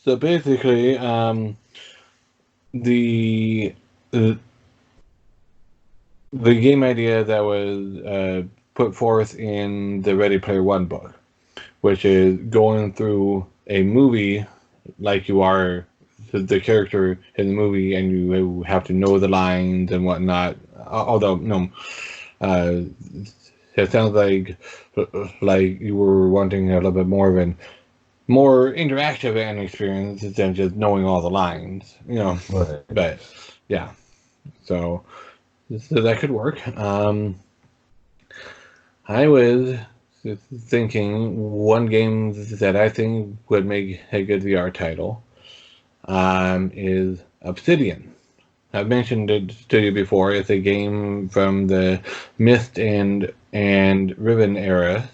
basically, the game idea that was put forth in the Ready Player One book, which is going through a movie like you are the character in the movie, and you have to know the lines and whatnot. Although it sounds like you were wanting a little bit more of an more interactive experience than just knowing all the lines,
Right.
But yeah, so that could work. I was thinking one game that I think would make a good VR title is Obsidian. I've mentioned it to you before. It's a game from the Myst and Riven era,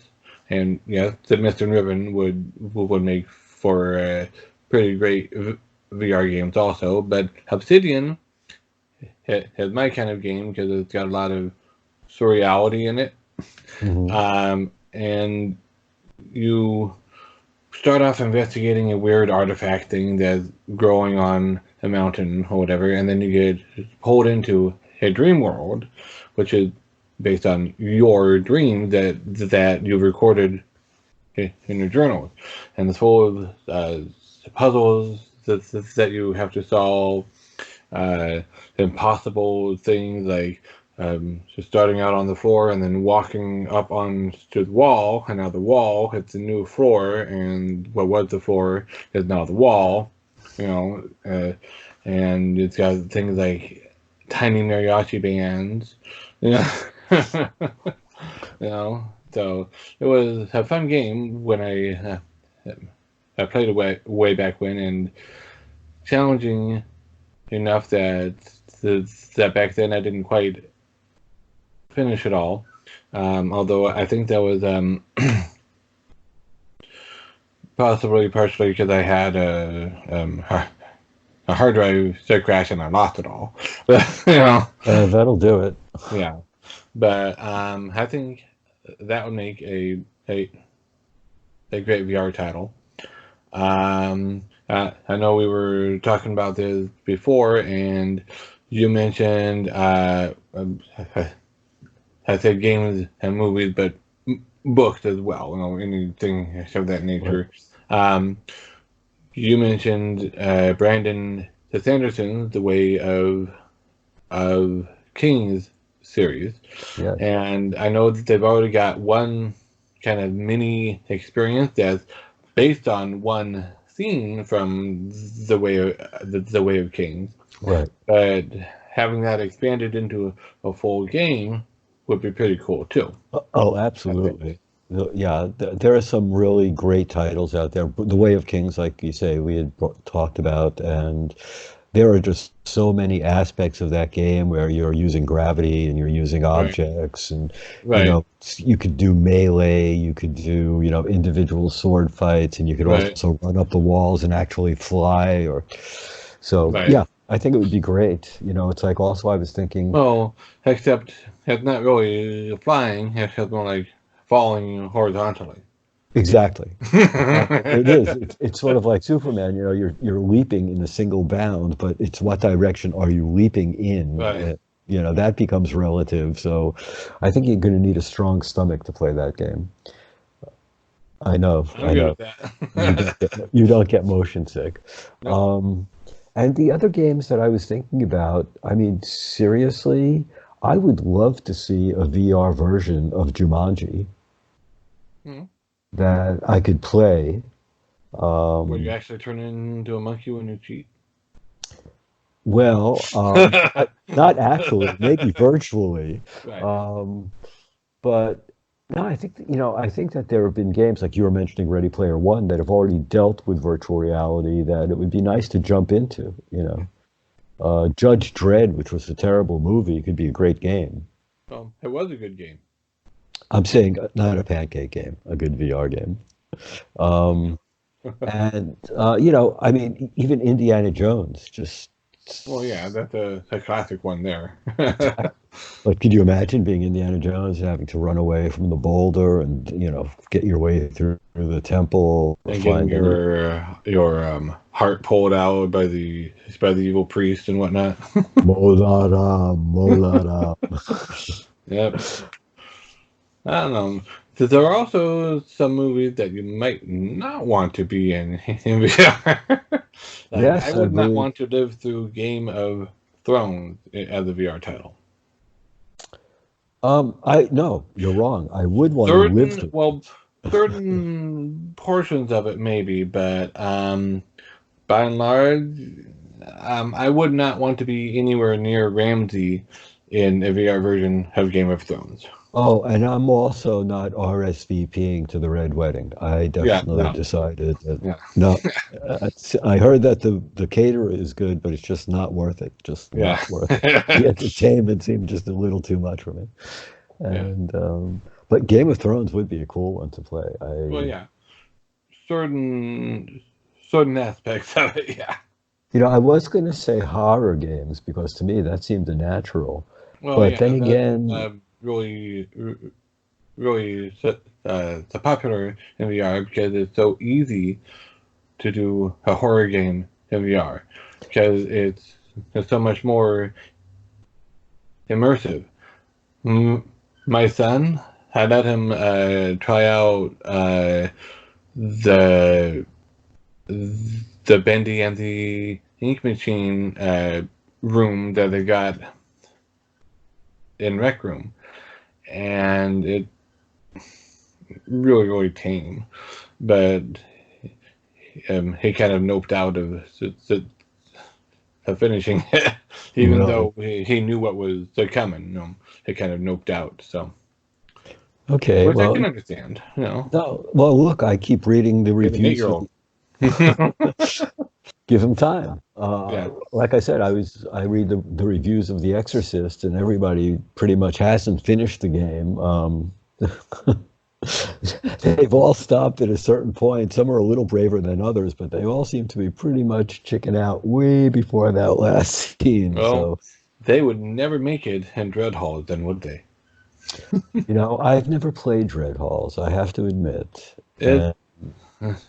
and the Myst and Riven would make for pretty great VR games also. But Obsidian is my kind of game because it's got a lot of surreality in it.
Hmm.
And you start off investigating a weird artifact thing that's growing on a mountain or whatever, and then you get pulled into a dream world, which is based on your dream that you've recorded in your journal, and it's full of puzzles that you have to solve, uh, impossible things like just starting out on the floor and then walking up on to the wall, and now the wall hits a new floor, and what was the floor is now the wall, you know, and it's got things like tiny mariachi bands, you know, you know. So it was a fun game when I played it way back when, and challenging enough that back then I didn't quite finish it all. Although I think that was possibly partially because I had a hard drive start crashing and I lost it all. But
That'll do it.
yeah. But I think that would make a great VR title. I know we were talking about this before, and you mentioned I said games and movies, but books as well. You know, anything of that nature. Um, you mentioned Brandon Sanderson's The Way of Kings series,
Yeah.
and I know that they've already got one kind of mini experience that's based on one scene from the Way of Kings,
Right.
but having that expanded into a full game would be pretty cool too.
Oh,
I think.
absolutely. Yeah, there are some really great titles out there. The Way of Kings, like you say, we had talked about, and there are just so many aspects of that game where you're using gravity and you're using
Right.
objects, and
Right.
you could do melee, you could do individual sword fights, and you could
Right.
also run up the walls and actually fly. Or so,
Right.
yeah, I think it would be great. It's like also I was thinking.
Well, except it's not really flying. It's just more like falling horizontally.
Exactly. It is. It's sort of like Superman. You're leaping in a single bound, but it's what direction are you leaping in?
Right.
That becomes relative. So, I think you're going to need a strong stomach to play that game. I know.
I'm
I
good
know.
with
You don't
that.
you don't get motion sick.
Nope.
Um, and the other games that I was thinking about, I mean, seriously, I would love to see a VR version of Jumanji
Hmm.
that I could play.
Where you
Um,
actually turn into a monkey when you cheat.
Well, not actually, maybe virtually.
Right.
Um, but no, I think that there have been games like you were mentioning Ready Player One that have already dealt with virtual reality that it would be nice to jump into. Judge Dredd, which was a terrible movie, could be a great game.
Well, it was a good game.
I'm saying not a pancake game, a good VR game. Um, and I mean, even Indiana Jones, just.
Well, yeah, that's a classic one there.
Like, could you imagine being Indiana Jones and having to run away from the boulder and, get your way through the temple or
And getting
find any.
your heart pulled out by the evil priest and whatnot.
Molara, Molara.
Yep. I don't know. There are also some movies that you might not want to be in VR. Like I
Yes, I
would not
believe.
want to live through Game of Thrones as a VR title.
I no, you're wrong. I would want to live
Certain
through.
well, certain portions of it maybe, but by and large, I would not want to be anywhere near Ramsay in a VR version of Game of Thrones.
Oh, and I'm also not RSVPing to the Red Wedding. I
Yeah,
definitely
no,
decided that
yeah,
no. I heard that the caterer is good, but it's just not worth it. Just
yeah,
not worth it. The entertainment seemed just a little too much for me.
yeah.
And but Game of Thrones would be a cool one to play.
Well, yeah, certain certain aspects of it, yeah.
I was going to say horror games because to me that seemed a natural.
Well,
But
yeah,
then
that's
again,
really, really so popular in VR because it's so easy to do a horror game in VR because it's so much more immersive. My son, I let him try out the the Bendy and the Ink Machine room that they got in Rec Room, and it really really tame, but he kind of noped out of finishing it, even
really.
though he knew what was coming. He kind of noped out. So,
Okay,
which I
well,
can understand.
no, well, look, I keep reading the
He's an
reviews for
8-year-old.
give him time.
Yeah.
Like I said, I read the reviews of The Exorcist, and everybody pretty much hasn't finished the game. They've all stopped at a certain point. Some are a little braver than others, but they all seem to be pretty much chicken out way before that last scene.
Well,
So,
they would never make it in Dread Halls, then would they?
I've never played Dread Halls, I have to admit.
It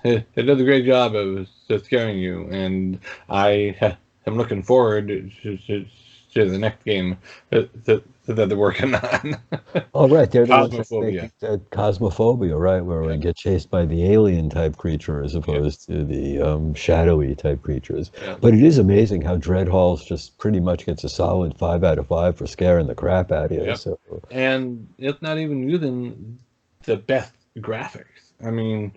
it does a great job of just scaring you, and am looking forward to the next game that they're working on.
Oh, right. They're the ones that
Cosmophobia.
make that Cosmophobia, right? Where we
Yep.
get chased by the alien type creature as
Yep.
opposed to the shadowy type creatures.
Yep.
But it is amazing how Dread Halls just pretty much gets a solid 5 out of 5 for scaring the crap out of you.
Yep.
So,
And it's not even using the best graphics. I mean,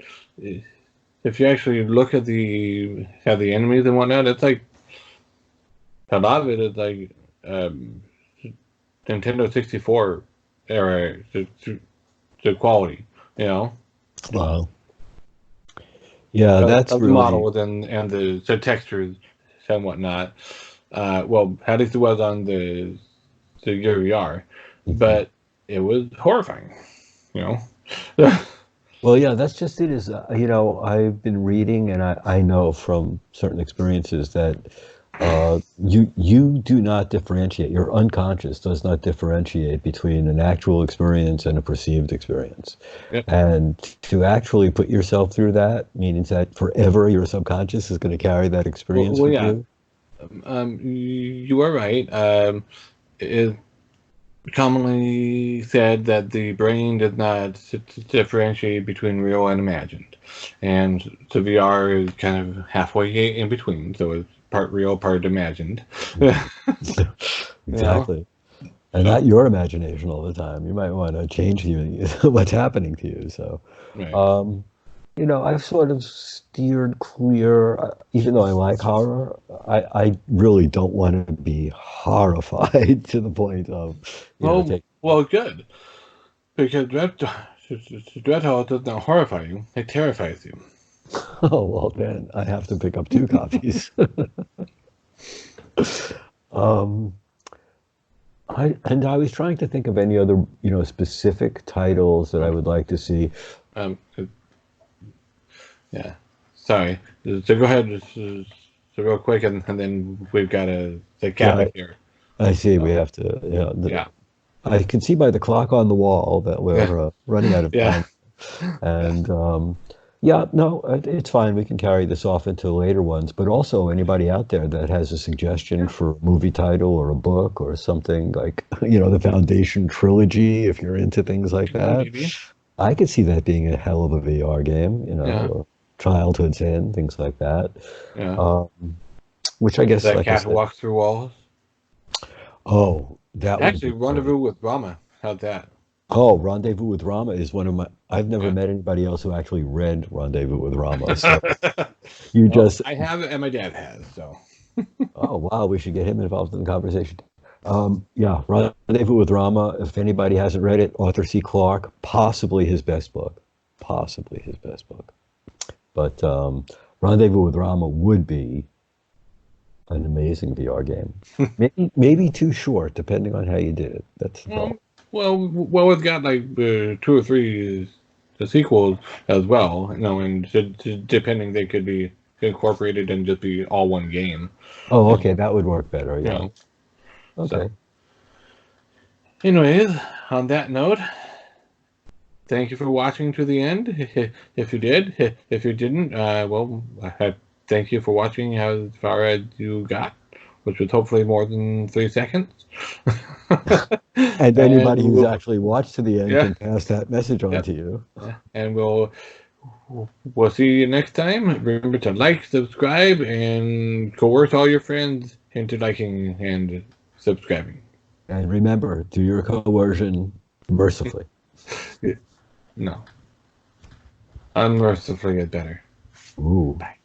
if you actually look at the enemies and whatnot, it's like a lot of it is like Nintendo 64 era to quality.
wow. Yeah, that's
Of the
really,
models and the textures and whatnot. Well, at least it was on the Gear VR, but it was horrifying. You know.
well, yeah, that's just it is, I've been reading and I know from certain experiences that you do not differentiate. Your unconscious does not differentiate between an actual experience and a perceived experience.
Yep.
And to actually put yourself through that means that forever your subconscious is going to carry that experience
Well,
with
yeah.
you.
You are right. It commonly said that the brain does not differentiate between real and imagined, and the VR is kind of halfway in between, so it's part real, part imagined.
Exactly. And not your imagination all the time. You might want to change what's happening to you. So,
Right.
I've sort of steered clear, even though I like horror, I really don't want to be horrified to the point of,
Well, good, because Dread Hall does not horrify you; it terrifies you.
oh, well, then I have to pick up 2 copies. um, I was trying to think of any other, specific titles that I would like to see.
Um, yeah. Sorry. So go ahead, so real quick, and then we've got the cabin here.
I see. We have to.
Yeah.
I can see by the clock on the wall that we're running out of
Yeah.
time. And yeah, no, it's fine. We can carry this off into later ones. But also, anybody out there that has a suggestion for a movie title or a book or something like, the Foundation trilogy, if you're into things like that,
Maybe.
I could see that being a hell of a VR game.
Yeah.
Or Childhood's End, things like that.
Yeah.
Which I guess,
That
like I
cat
said,
who walks through walls.
oh, that would
Actually,
be
Rendezvous
great.
with Rama. How's that?
Oh, Rendezvous with Rama is one of my. I've never
Yeah.
met anybody else who actually read Rendezvous with Rama. So you
Well,
just.
I have it, and my dad has. So.
Oh, wow, we should get him involved in the conversation. Yeah, Rendezvous with Rama. If anybody hasn't read it, Arthur C. Clarke, possibly his best book. Possibly his best book. But Rendezvous with Rama would be an amazing VR game. Maybe too short, depending on how you did it. That's the problem.
Well, it's got like 2 or 3 the sequels as well. And depending, they could be incorporated and just be all one game.
Oh, okay, that would work better.
You
Yeah.
know.
Okay.
So, anyways, on that note, thank you for watching to the end. If you did, if you didn't, well, thank you for watching as far as you got, which was hopefully more than 3 seconds.
And anybody who's
we'll,
actually watched to the end
yeah,
can pass that message on
yeah,
to you.
yeah, and we'll see you next time. Remember to like, subscribe, and coerce all your friends into liking and subscribing.
And remember, do your coercion mercifully.
No, unmercifully is better.
Ooh.
Bye.